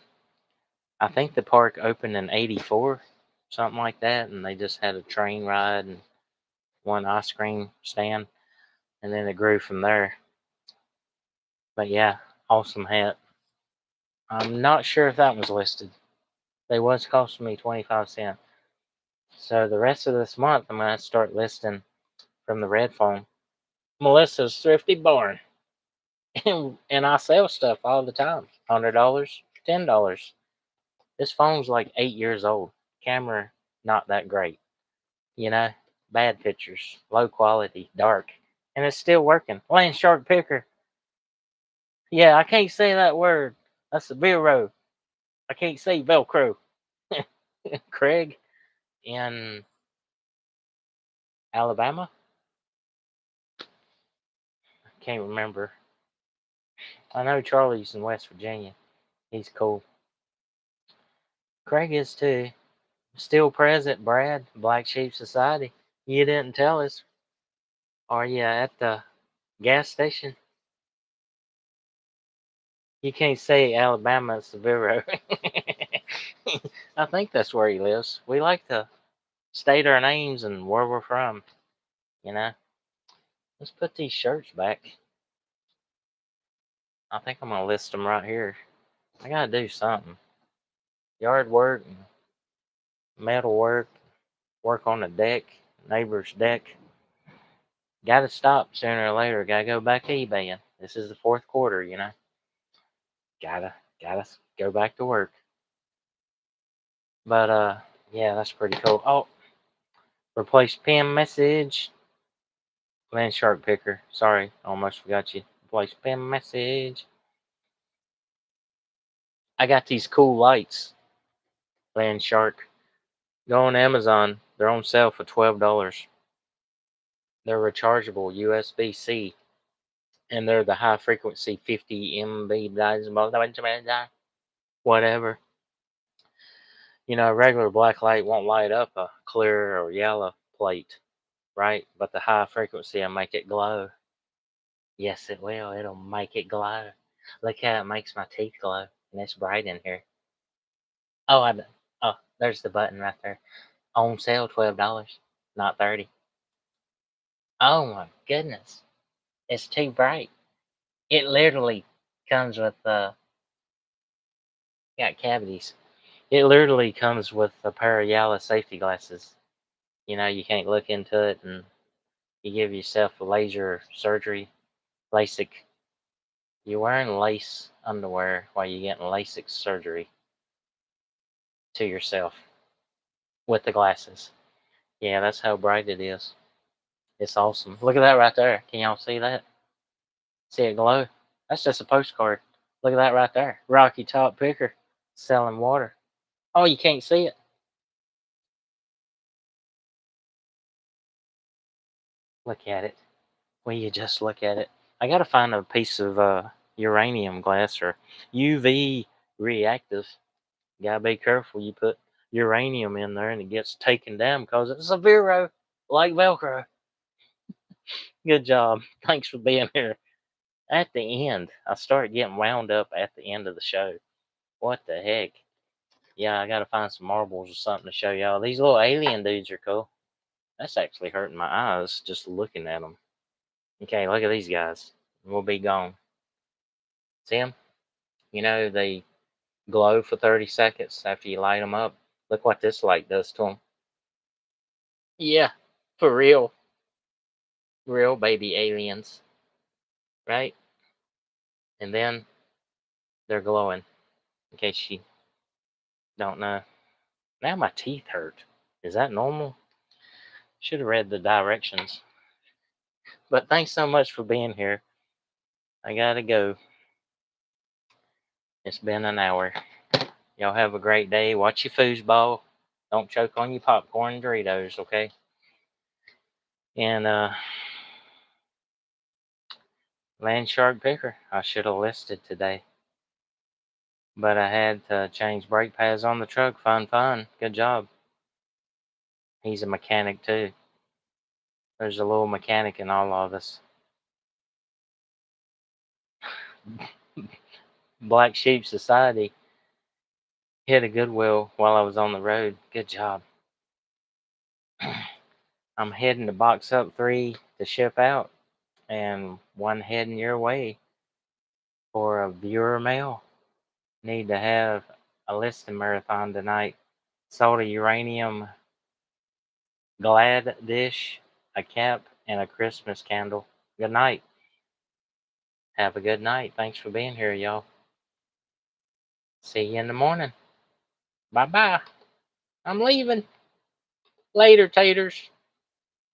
I think the park opened in 84, something like that, and they just had a train ride and one ice cream stand, and then it grew from there. But yeah, awesome hat. I'm not sure if that was listed. They was costing me 25 cents. So the rest of this month, I'm going to start listing from the red phone. Melissa's Thrifty Barn. And I sell stuff all the time. $100, $10. This phone's like 8 years old. Camera, not that great. You know, bad pictures, low quality, dark. And it's still working. Land Shark Picker. Yeah, I can't say that word. That's a Vero. I can't say Velcro. Craig in Alabama? Can't remember. I know Charlie's in West Virginia. He's cool. Craig is too. Still present, Brad. Black Sheep Society. You didn't tell us. Are you at the gas station? You can't say Alabama Severo. I think that's where he lives. We like to state our names and where we're from. You know. Let's put these shirts back. I think I'm gonna list them right here. I gotta do something. Yard work, metal work, work on the deck, neighbor's deck. Gotta stop sooner or later. Gotta go back to eBaying. This is the fourth quarter, you know. Gotta go back to work. But yeah, that's pretty cool. Oh, replace pin message. Land Shark Picker. Sorry, almost forgot you. Replace pin message. I got these cool lights. Land Shark. Go on Amazon. They're on sale for $12. They're rechargeable USB-C, and they're the high frequency 50 MB whatever. You know, a regular black light won't light up a clear or yellow plate, right? But the high frequency will make it glow. Yes, it will. It'll make it glow. Look how it makes my teeth glow, and it's bright in here. Oh, oh, there's the button right there. On sale, $12, not 30. Oh my goodness, it's too bright. It literally comes with got cavities. It literally comes with a pair of Yala safety glasses. You know, you can't look into it, and you give yourself a laser surgery, LASIK. You're wearing lace underwear while you're getting LASIK surgery to yourself with the glasses. Yeah, that's how bright it is. It's awesome. Look at that right there. Can y'all see that? See it glow? That's just a postcard. Look at that right there. Rocky Top Picker selling water. Oh, you can't see it. Look at it. Will you just look at it? I gotta find a piece of uranium glass or UV reactive. Gotta be careful. You put uranium in there and it gets taken down because it's a Vero, like Velcro. Good job. Thanks for being here. At the end, I started getting wound up at the end of the show. What the heck? Yeah, I gotta find some marbles or something to show y'all. These little alien dudes are cool. That's actually hurting my eyes just looking at them. Okay, look at these guys. We'll be gone. See them? You know, they glow for 30 seconds after you light them up. Look what this light does to them. Yeah, for real. Real baby aliens, right? And then they're glowing, in case you don't know. Now my teeth hurt. Is that normal? Should have read the directions. But thanks so much for being here. I gotta go. It's been an hour. Y'all have a great day. Watch your foosball. Don't choke on your popcorn and Doritos, okay? And land shark picker, I should have listed today. But I had to change brake pads on the truck. Fun. Good job. He's a mechanic too. There's a little mechanic in all of us. Black Sheep Society hit a Goodwill while I was on the road. Good job. I'm heading to box up 3 to ship out, and 1 heading your way for a viewer mail. Need to have a listing marathon tonight. Sold a uranium glad dish, a cap, and a Christmas candle. Good night. Have a good night. Thanks for being here, y'all. See you in the morning. Bye-bye. I'm leaving. Later, taters.